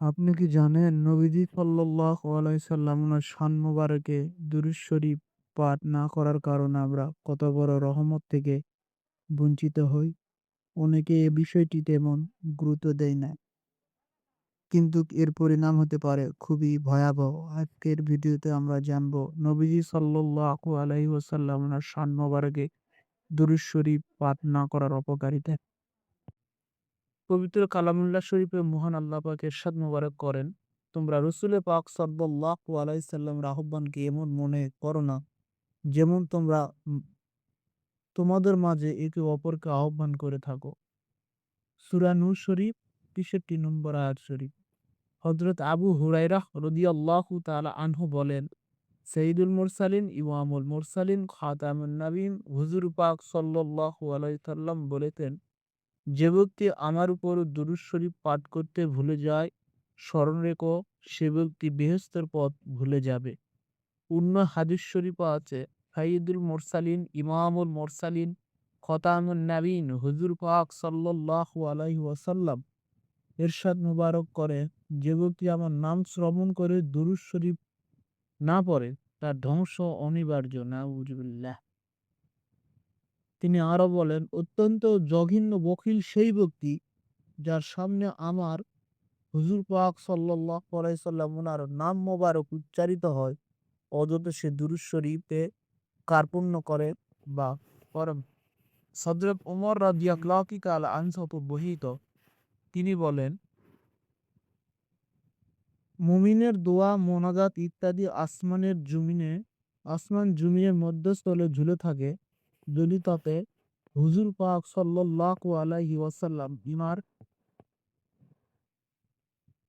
আপনি কি জানেন নবীজি সাল্লাল্লাহু আলাইহি সাল্লাম উনার শান মোবারকে দুরূদ শরীফ পাঠ না করার কারণে আমরা কত বড় রহমত থেকে বঞ্চিত হই? অনেকে এ বিষয়টি তেমন গুরুত্ব দেয় না। কিন্তু এর পরিণাম হতে পারে খুবই ভয়াবহ। আজকের ভিডিওতে আমরা জানবো নবীজি সাল্লাল্লাহু আলাইহি ওয়াসাল্লাম উনার শান মোবারকে দুরূদ শরীফ পাঠ না করার অপকারিতা। পবিত্র কালামুল্লাহ শরীফে মহান আল্লাহ পাক এরশাদ মোবারক করেন, তোমরা রসুলে পাক সাল্লাল্লাহু আলাইহি সাল্লামের আহ্বানকে এমন মনে করো না যেমন তোমরা তোমাদের মাঝে একে অপরকে আহ্বান করে থাকো। সূরা নূর শরীফ ৬৩ নম্বর আয়াত শরীফ। হযরত আবু হুরায়রা রাদিয়াল্লাহু তাআলা আনহু বলেন, সাইয়্যিদুল মুরসালিন ইমামুল মুরসালিন খাতামুন নবীন হুজুর পাক সাল্লাল্লাহু আলাইহি সাল্লাম বলেছেন, যে ব্যক্তি আমার উপর দুরূদ শরীফ পাঠ করতে ভুলে যায়, স্মরণ রেখো সে ব্যক্তি বেহেশতের পথ ভুলে যাবে। অন্য হাদিস শরীফও আছে, সাইয়্যিদুল মুরসালিন ইমামুল মুরসালিন খতামুন নবীন হুজুর পাক সাল্লাল্লাহু আলাইহি ওয়াসাল্লাম ইরশাদ মুবারক করে, যে ব্যক্তি আমার নাম শ্রবণ করে দুরূদ শরীফ না পড়ে তার ধ্বংস অনিবার্য। নাউজুবিল্লাহ। তিনি আরো বলেন, অত্যন্ত জঘন্য বখিল সেই ব্যক্তি যার সামনে আমার হুজুর পাক সাল্লাল্লাহু আলাইহি সাল্লাম উনার নাম মোবারক উচ্চারিত হয়, অযথা সে দুরূদ শরীফে কার্পণ্য করে বা পড়ে। হযরত ওমর রাদিয়াল্লাহু তাআলা আনহু হতে বর্ণিত, তিনি বলেন, মুমিনের দোয়া মোনাজাত ইত্যাদি আসমান জমিনের মধ্যস্থলে ঝুলে থাকে, যদি তাতে হুজুর পাক সাল্লাল্লাহু আলাইহি ওয়াসাল্লাম ইমার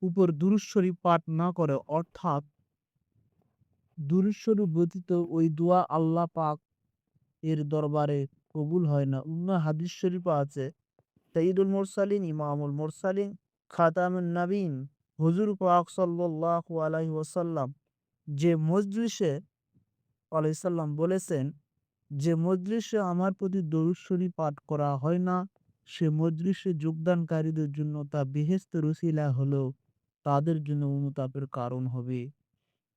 উপর দুরূদ শরীফ পাঠ না করে, অর্থাৎ দুরূদ শরীফ ব্যতীত ওই দোয়া আল্লাহ পাক এর দরবারে কবুল হয় না। অন্য হাদিস শরীফে আছে, সাইয়্যিদুল মুরসালিন ইমামুল মুরসালিন খাতামুন নবীন হুজুর পাক সাল্লাল্লাহু আলাইহি ওয়াসাল্লাম যে মজলিসে আলাইহিস সালাম বলেছেন, যে মজলিসে আমার প্রতি দরুদ শরীফ পাঠ করা হয় না, সে মজলিসে যোগদানকারীদের জন্য তা বেহেশতের উসিলা হলেও তাদের জন্য অনুতাপের কারণ হবে।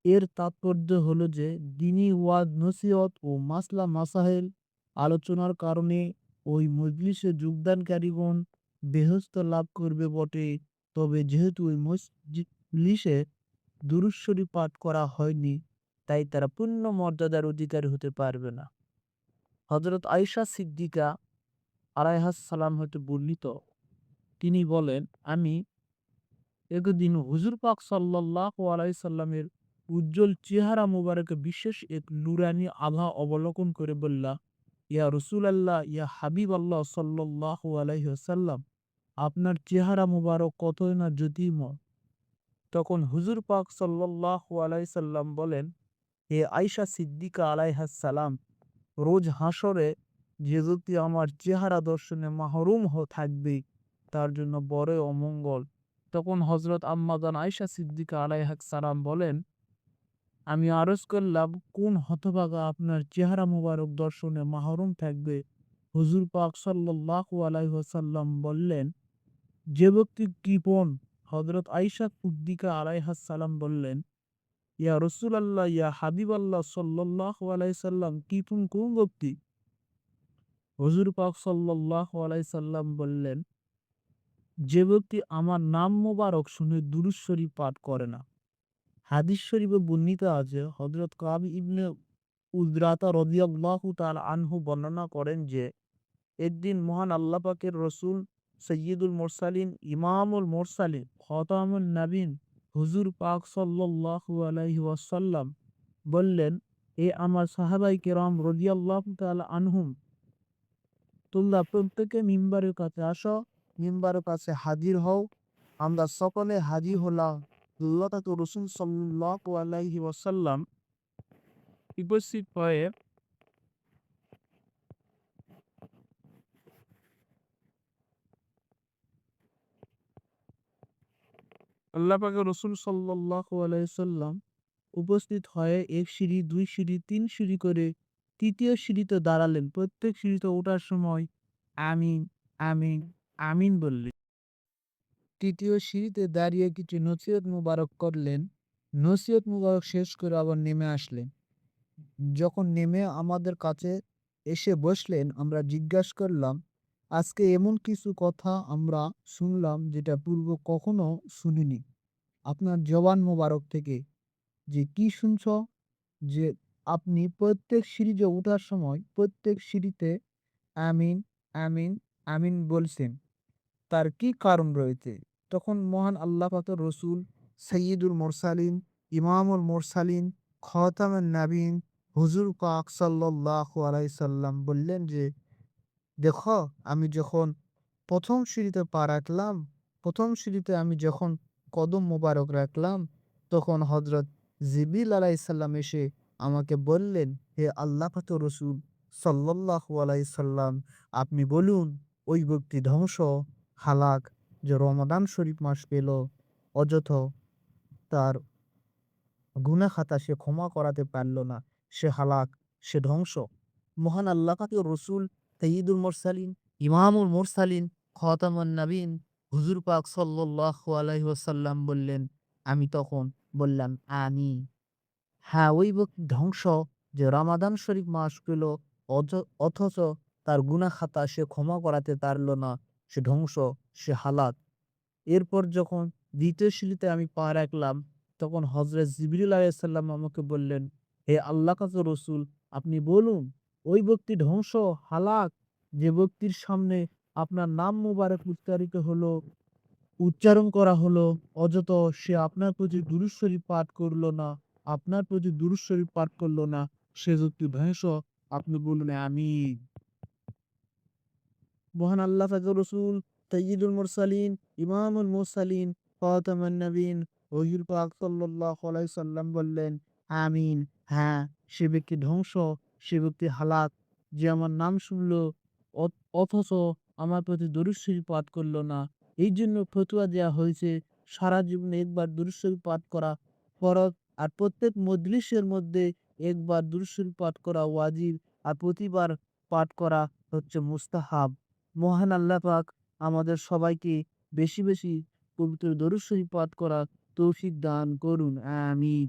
এর তাৎপর্য হলো যে দ্বীনি ওয়াজ নসিহত ও মাসলা মাসাইল আলোচনার কারণে ওই মজলিসে যোগদানকারীগণ বেহেশত লাভ করবে বটে, তবে যেহেতু ওই মজলিসে দুরূদ শরীফ পাঠ করা হয়নি, তাই তারা পূর্ণ মর্যাদার অধিকারী হতে পারবে না। হযরত আয়েশা সিদ্দিকা আলাইহাস সালাম হতে বর্ণিত, তিনি বলেন, আমি একদিন হুজুর পাক সাল্লাল্লাহু আলাইহি সাল্লামের উজ্জ্বল চেহারা মুবারকে বিশেষ এক নুরানি আভা অবলোকন করে বললাম, ইয়া রাসূলুল্লাহ, ইয়া হাবিবাল্লাহ সাল্লাল্লাহু আলাইহি ওয়াসাল্লাম, আপনার চেহারা মুবারক কতই না জ্যোতির্ময়। তখন হুজুর পাক সাল্লাল্লাহু আলাইহি সাল্লাম বলেন, হে আয়েশা সিদ্দিকা আলাইহাস সালাম, রোজ হাসরে যে ব্যক্তি আমার চেহারা দর্শনে মাহরুম থাকবে তার জন্য বড়ই অমঙ্গল। তখন হযরত আম্মা জান আয়েশা সিদ্দিকা আলাইহাস সালাম বলেন, আমি আরজ করলাম, কোন হতভাগা আপনার চেহারা মুবারক দর্শনে মাহরুম থাকবে? হুজুর পাক সাল্লাল্লাহু আলাইহি ওয়াসাল্লাম বললেন, যে ব্যক্তি কৃপণ। হযরত আয়েশা সিদ্দিকা আলাইহাস সালাম বললেন, ইয়া রাসূলুল্লাহ, ইয়া হাবিবাল্লাহ সাল্লাল্লাহু আলাইহি সাল্লাম, কৃপণ কোন ব্যক্তি? হুজুর পাক সাল্লাল্লাহু আলাইহি সাল্লাম বললেন, যে ব্যক্তি আমার নাম মোবারক শুনে দুরূদ শরীফ পাঠ করে না। হাদিস শরীফে বর্ণিত আছে, হযরত কাব ইবনে উজরাতা রাদিয়াল্লাহু তাআলা আনহু বর্ণনা করেন যে, একদিন মহান আল্লাহ পাকের রসুল সাইয়্যিদুল মুরসালিন ইমামুল মুরসালিন খতামুন নবীন হুজুর পাক সাল্লাল্লাহু আলাইহি ওয়াসাল্লাম বললেন, এ আমার সাহাবায়ে কেরাম রাদিয়াল্লাহু তাআলা আনহুম, তোমরা প্রত্যেকে মিম্বারের কাছে আসো, মিম্বারের কাছে হাজির হও। আমরা সকলে হাজির হলাম। আল্লাহ তাআলা রাসূল সাল্লাল্লাহু আলাইহি ওয়াসাল্লাম উপস্থিত হয়ে আল্লাহ পাকের রসুল সাল্লাল্লাহু আলাইহি সাল্লাম উপস্থিত হয়ে এক সিঁড়ি, দুই সিঁড়ি, তিন সিঁড়ি করে তৃতীয় সিঁড়িতে দাঁড়ালেন। প্রত্যেক সিঁড়িতে ওঠার সময় আমিন, আমিন, আমিন বললেন। তৃতীয় সিঁড়িতে দাঁড়িয়ে কিছু নসিহত মুবারক করলেন। নসিহত মুবারক শেষ করে আবার নেমে আসলেন। যখন নেমে আমাদের কাছে এসে বসলেন, আমরা জিজ্ঞাসা করলাম, আজকে এমন কিছু কথা আমরা শুনলাম যেটা পূর্ব কখনো শুনিনি আপনার জবান মোবারক থেকে। যে কি শুনছ? যে আপনি প্রত্যেক সিঁড়িতে ওঠার সময় প্রত্যেক সিঁড়িতে আমিন, আমিন, আমিন বলছেন। তার কি কারণ রয়েছে? তখন মহান আল্লাহ পাকের রসুল সাইয়্যিদুল মুরসালিন, ইমামুল মুরসালিন, খাতামুন নাবিয়িন হুজুর পাক সাল্লাল্লাহু আলাইহি সাল্লাম বললেন যে, "দেখো, আমি যখন ১ম সিঁড়িতে পা রাখলাম, ১ম সিঁড়িতে আমি যখন কদম মোবারক রাখলাম, তখন হযরত জিবরিল আলাইহিস সালাম এসে আমাকে বললেন, হে আল্লাহ পাকের রসুল সাল্লাল্লাহু আলাইহি সাল্লাম, আপনি বলুন ওই ব্যক্তি ধ্বংস, হালাক যে রমাদান শরীফ মাস পেল অযথ তার গুনাহ খাতা সে ক্ষমা করাতে পারল না। সে হালাক, সে ধ্বংস।" মহান আল্লাহ পাকের রসুল সাইয়্যিদুল মুরসালিন, ইমামুল মুরসালিন, খাতামুন নাবিয়িন হুজুর পাক সাল্লাল্লাহু আলাইহি ওয়াসাল্লাম বললেন, আমি তখন বললাম, আমিন। হ্যাঁ, ওই ব্যক্তি ধ্বংস যে রমাদান শরীফ মাস পেল অথ অথচ তার গুনাহ খাতা সে ক্ষমা করাতে পারল না। সে ধ্বংস, সে হালাক। এরপর যখন ২য় সিঁড়িতে আমি পা রাখলাম, তখন হযরত জিবরিল আলাইহিস সালাম আমাকে বললেন, হে আল্লাহ পাকের রসুল, আপনি বলুন ওই ব্যক্তি ধ্বংস, হালাক যে ব্যক্তির সামনে আপনার নাম মুবারক উচ্চারণ করা হলো অযথা সে আপনার প্রতি দুরূদ শরীফ পাঠ করল না, আপনার প্রতি দুরূদ শরীফ পাঠ করল না, সে ব্যক্তি ধ্বংস। আপনি বলুন আমিন। মহান আল্লাহ পাকের রসুল সাইয়্যিদুল মুরসালিন, ইমামুল মুরসালিন, খাতামুন নাবিয়িন হুজুর পাক সাল্লাল্লাহু আলাইহি সাল্লাম বললেন, আমিন। হ্যাঁ, সে ব্যক্তি ধ্বংস, সে ব্যক্তি হালাক যে আমার নাম শুনল অথচ আমার প্রতি দরুদ শরীফ পাঠ করল না। এই জন্য ফতোয়া দেয়া হয়েছে সারা জীবনে একবার দরুদ শরীফ পাঠ করা ফরজ, আর প্রত্যেক মজলিসের মধ্যে একবার দরুদ শরীফ পাঠ করা ওয়াজিব, আর প্রতিবার পাঠ করা হচ্ছে মুস্তাহাব। মহান আল্লাহ পাক আমাদের সবাইকে বেশি বেশি পবিত্র দরুদ শরীফ পাঠ করার তৌফিক দান করুন। আমিন।